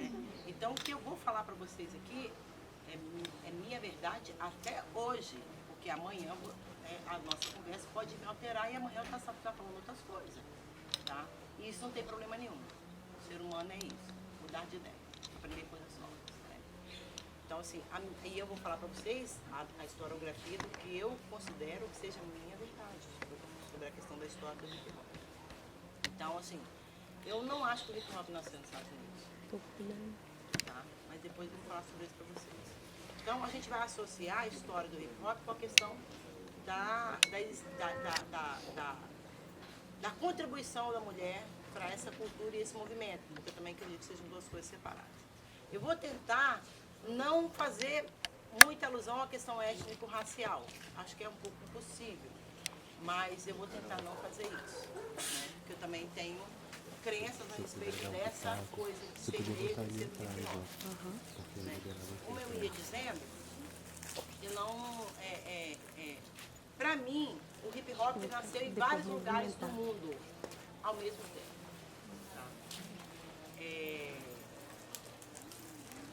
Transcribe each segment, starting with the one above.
né? Então, o que eu vou falar para vocês aqui é minha verdade até hoje, porque amanhã a nossa conversa pode me alterar e amanhã eu estar falando outras coisas, tá? E isso não tem problema nenhum. O ser humano é isso, mudar de ideia, aprender coisas novas, né? Então, assim, aí eu vou falar para vocês a historiografia do que eu considero que seja a minha verdade sobre a questão da história do hip hop. Então, assim, eu não acho que o hip hop nasceu nos Estados Unidos, tá? Mas depois eu vou falar sobre isso para vocês. Então, a gente vai associar a história do hip hop com a questão da contribuição da mulher para essa cultura e esse movimento, porque eu também acredito que sejam duas coisas separadas. Eu vou tentar não fazer muita alusão à questão étnico-racial. Acho que é um pouco impossível, mas eu vou tentar não fazer isso, né? Porque eu também tenho crenças a respeito dessa coisa de ser negro e ser hip hop. Né? Como eu ia dizendo, eu não... para mim, o hip hop nasceu em vários lugares do mundo ao mesmo tempo. Tá?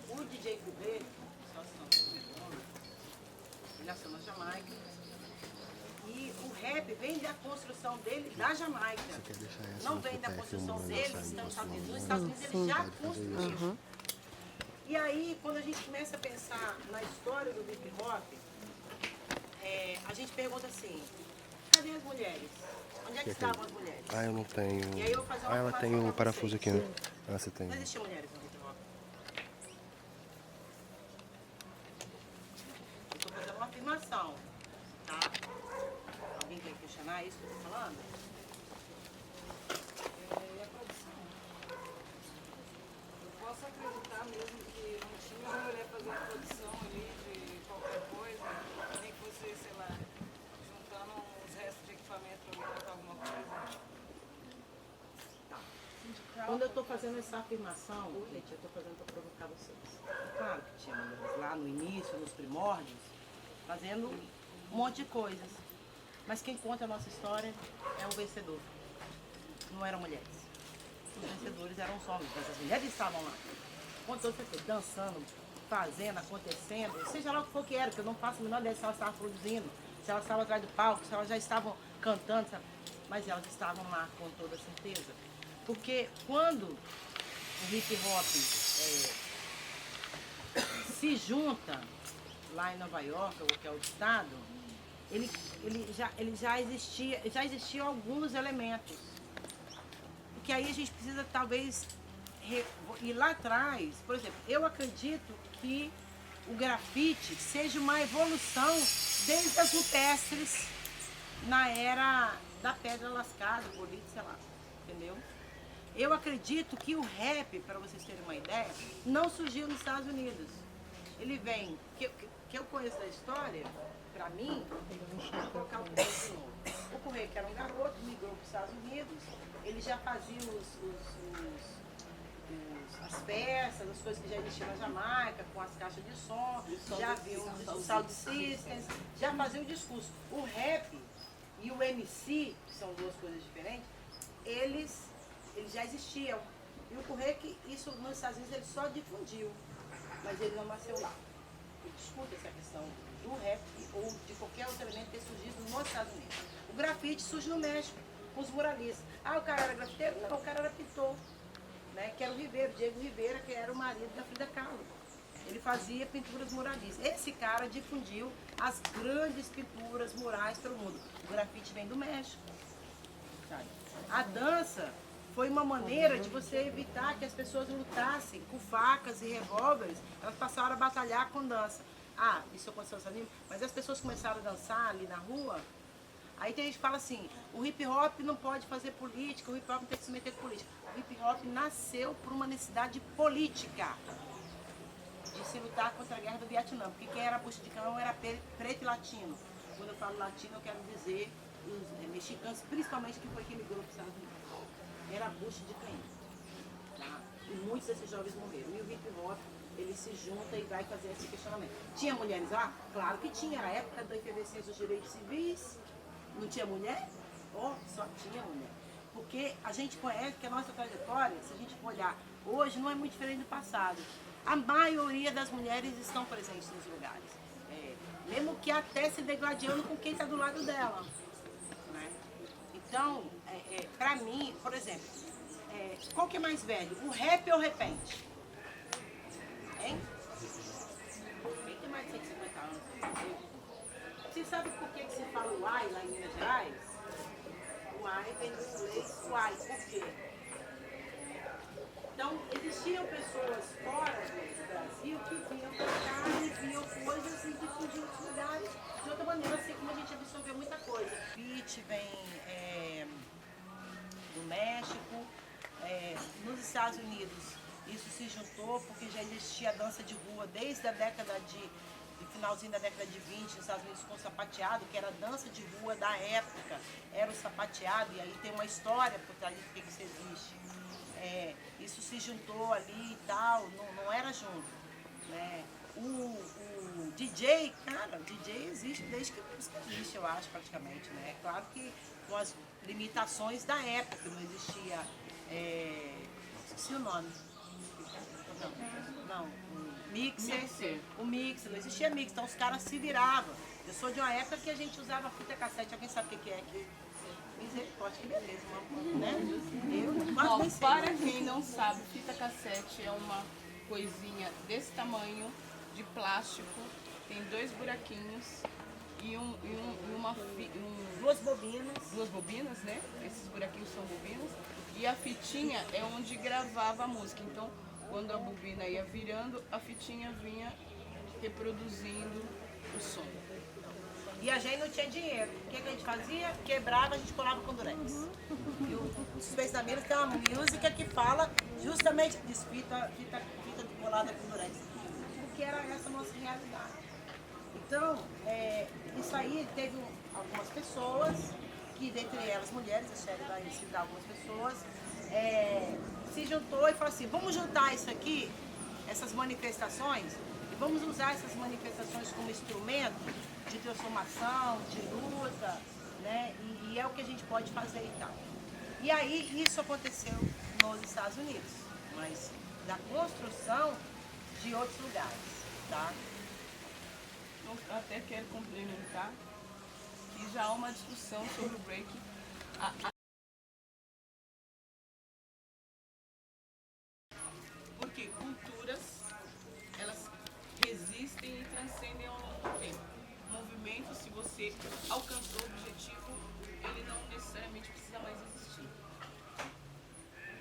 O DJ Kubê, ele nasceu na Jamaica, e o rap vem da construção dele da Jamaica. Não vem da construção dele nos Estados Unidos. Nos Estados Unidos ele já construiu. E aí, quando a gente começa a pensar na história do hip hop, a gente pergunta assim, cadê as mulheres? Onde é que estavam as mulheres? Ah, eu não tenho. E aí eu vou fazer uma ela tem um parafuso aqui, né? Ah, você tem. Não existiam mulheres no hip hop. Eu estou fazendo uma afirmação, tá? Alguém quer questionar isso que eu estou falando? E a produção? Eu posso acreditar mesmo que não tinha uma mulher fazendo produção ali de qualquer coisa, nem que fosse, sei lá, juntando uns restos de equipamento para montar alguma coisa. Quando eu estou fazendo essa afirmação, gente, eu estou fazendo para provocar vocês. É claro que tinha mulheres lá no início, nos primórdios, fazendo um monte de coisas. Mas quem conta a nossa história é o vencedor. Não eram mulheres. Os vencedores eram os homens, mas as mulheres estavam lá. Com todo certeza, dançando, fazendo, acontecendo, seja lá o que for que era, que eu não faço a menor ideia se elas estavam produzindo, se elas estavam atrás do palco, se elas já estavam cantando, sabe? Mas elas estavam lá com toda certeza. Porque quando o hip hop se junta lá em Nova York, ou que é o estado, ele já existia alguns elementos. Porque aí a gente precisa talvez ir lá atrás. Por exemplo, eu acredito que o grafite seja uma evolução desde as rupestres na era da pedra lascada, bolito, sei lá, entendeu? Eu acredito que o rap, para vocês terem uma ideia, não surgiu nos Estados Unidos. Ele vem, que eu conheço da história, para mim, vou colocar o Correio de novo. O Correio, que era um garoto, migrou para os Estados Unidos, ele já fazia as festas, as coisas que já existiam na Jamaica, com as caixas de som, já havia o sound systems, já fazia o discurso. O rap e o MC, que são duas coisas diferentes, eles já existiam. E o Correio, que isso nos Estados Unidos ele só difundiu, mas ele não nasceu lá. Eu discuto essa questão do rap ou de qualquer outro elemento ter surgido nos Estados Unidos. O grafite surge no México, com os muralistas. Ah, o cara era grafiteiro? Não, o cara era pintor, né? Que era o Ribeiro, Diego Rivera, que era o marido da Frida Kahlo. Ele fazia pinturas muralistas. Esse cara difundiu as grandes pinturas murais pelo mundo. O grafite vem do México. Sabe? A dança foi uma maneira de você evitar que as pessoas lutassem com facas e revólveres. Elas passaram a batalhar com dança. Ah, isso aconteceu nos Estados Unidos, mas as pessoas começaram a dançar ali na rua. Aí tem gente que fala assim, o hip hop não pode fazer política, o hip hop não tem que se meter com política. O hip hop nasceu por uma necessidade política de se lutar contra a guerra do Vietnã, porque quem era bucha de canhão era preto e latino. Quando eu falo latino, eu quero dizer os mexicanos, principalmente que foi quem migrou para os Estados Unidos. Era bucha de canhão. Tá? E muitos desses jovens morreram. E o hip hop, ele se junta e vai fazer esse questionamento. Tinha mulheres lá? Claro que tinha. Era a época da efervescência dos direitos civis. Não tinha mulher? Oh, só tinha mulher. Porque a gente conhece que a nossa trajetória, se a gente for olhar hoje, não é muito diferente do passado. A maioria das mulheres estão presentes nos lugares. Mesmo que até se degladiando com quem está do lado dela. Né? Então, para mim, por exemplo, qual que é mais velho? O rap ou o repente? Hein? Quem tem mais de 150 anos? Você sabe por que se fala uai lá em Minas Gerais? Uai vem do inglês uai. Por quê? Então, existiam pessoas fora do Brasil que vinham para cá e viam coisas e difundiam outros lugares de outra maneira, assim como a gente absorveu muita coisa. Beat vem do México, nos Estados Unidos isso se juntou porque já existia a dança de rua desde a década do finalzinho da década de 20, nos Estados Unidos com o sapateado, que era a dança de rua da época, era o sapateado, e aí tem uma história por trás de que isso existe. Isso se juntou ali e tal, não era junto. Né? O DJ, cara, o DJ existe desde que a música existe, eu acho, praticamente. Né? Claro que com as limitações da época, que não existia. Esqueci o nome. Não, mixer. O mixer, não existia mix, então os caras se viravam. Eu sou de uma época que a gente usava fita cassete, alguém sabe o que é aqui? Misericórdia, que beleza, né? Eu quase nem sei. Para quem não sabe, fita cassete é uma coisinha desse tamanho, de plástico, tem 2 buraquinhos e duas bobinas. Duas bobinas, né? Esses buraquinhos são bobinas. E a fitinha é onde gravava a música. Então, quando a bobina ia virando, a fitinha vinha reproduzindo o som. E a gente não tinha dinheiro. O que a gente fazia? Quebrava, a gente colava com durex. E o Space da Minas tem uma música que fala justamente disso, fita colada com durex. Porque era essa a nossa realidade. Então, isso aí teve algumas pessoas, que dentre elas mulheres, a Shelly vai citar algumas pessoas, se juntou e falou assim, vamos juntar isso aqui, essas manifestações, e vamos usar essas manifestações como instrumento de transformação, de luta, né? E é o que a gente pode fazer e tal. E aí isso aconteceu nos Estados Unidos, mas da construção de outros lugares, tá? Eu até quero complementar que já há uma discussão sobre o break. Porque culturas, elas resistem e transcendem ao longo do tempo. O movimento, se você alcançou o objetivo, ele não necessariamente precisa mais existir.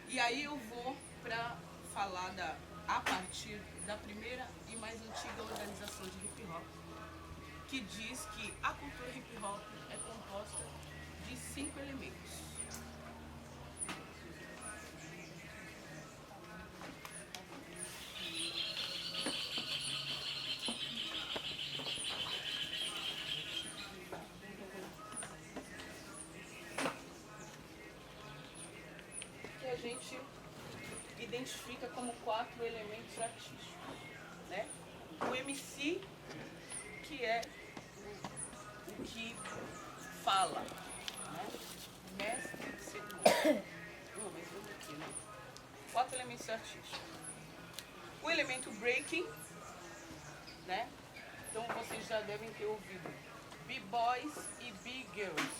E aí eu vou para falar a partir da primeira e mais antiga organização de hip hop, que diz que a cultura hip hop é composta de 5 elementos. Que a gente identifica como 4 elementos artísticos, né? O MC, que é o que fala, né? Mestre, segundo. Não, mas vamos aqui, né? 4 elementos artísticos. O elemento breaking, né? Então vocês já devem ter ouvido B-boys e B-girls,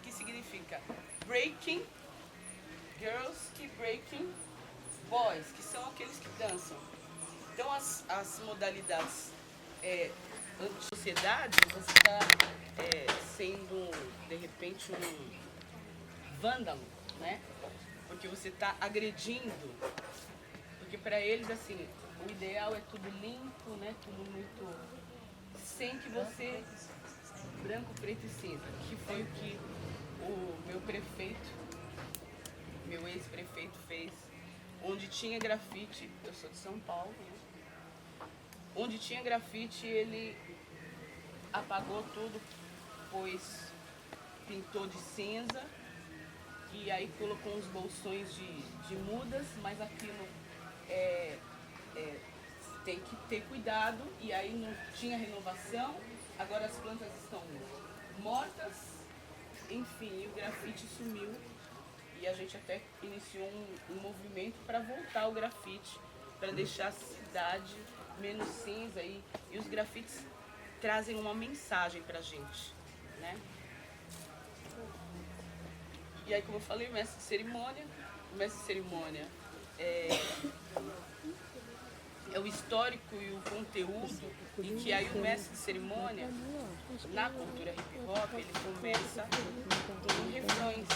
que significa breaking, girls que breaking, boys, que são aqueles que dançam. Então as modalidades anti-sociedade, você está sendo, de repente, um vândalo, né? Porque você está agredindo. Porque para eles, assim, o ideal é tudo limpo, né? Tudo muito... Sem que você... Branco, preto e cinza. Que foi o que o meu prefeito, meu ex-prefeito fez. Onde tinha grafite, eu sou de São Paulo, né? Onde tinha grafite, ele apagou tudo, pois pintou de cinza e aí colocou uns bolsões de mudas, mas aquilo tem que ter cuidado, e aí não tinha renovação, agora as plantas estão mortas, enfim, o grafite sumiu E a gente até iniciou um movimento para voltar ao grafite, para deixar a cidade menos cinza. E os grafites trazem uma mensagem para a gente, né? E aí, como eu falei, o mestre de cerimônia. O mestre de cerimônia é o histórico e o conteúdo, e que aí o mestre de cerimônia, na cultura hip hop, ele começa com refrões,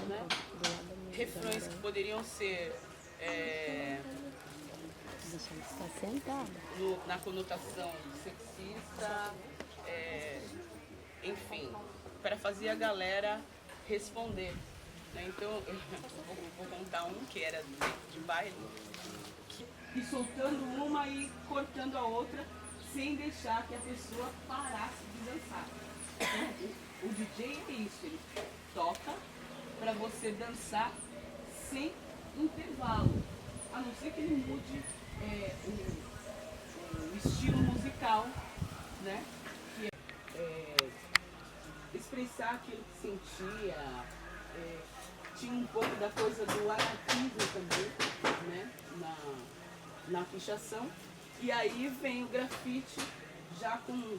né? Refrões que poderiam ser na conotação sexista, enfim, para fazer a galera responder, né? Então, eu vou contar um que era de baile, e soltando uma e cortando a outra, sem deixar que a pessoa parasse de dançar. O DJ é isso, ele toca para você dançar sem intervalo, a não ser que ele mude o estilo musical, né? Que expressar aquilo que sentia, tinha um pouco da coisa do anarquismo também, né? Na pichação. E aí vem o grafite já com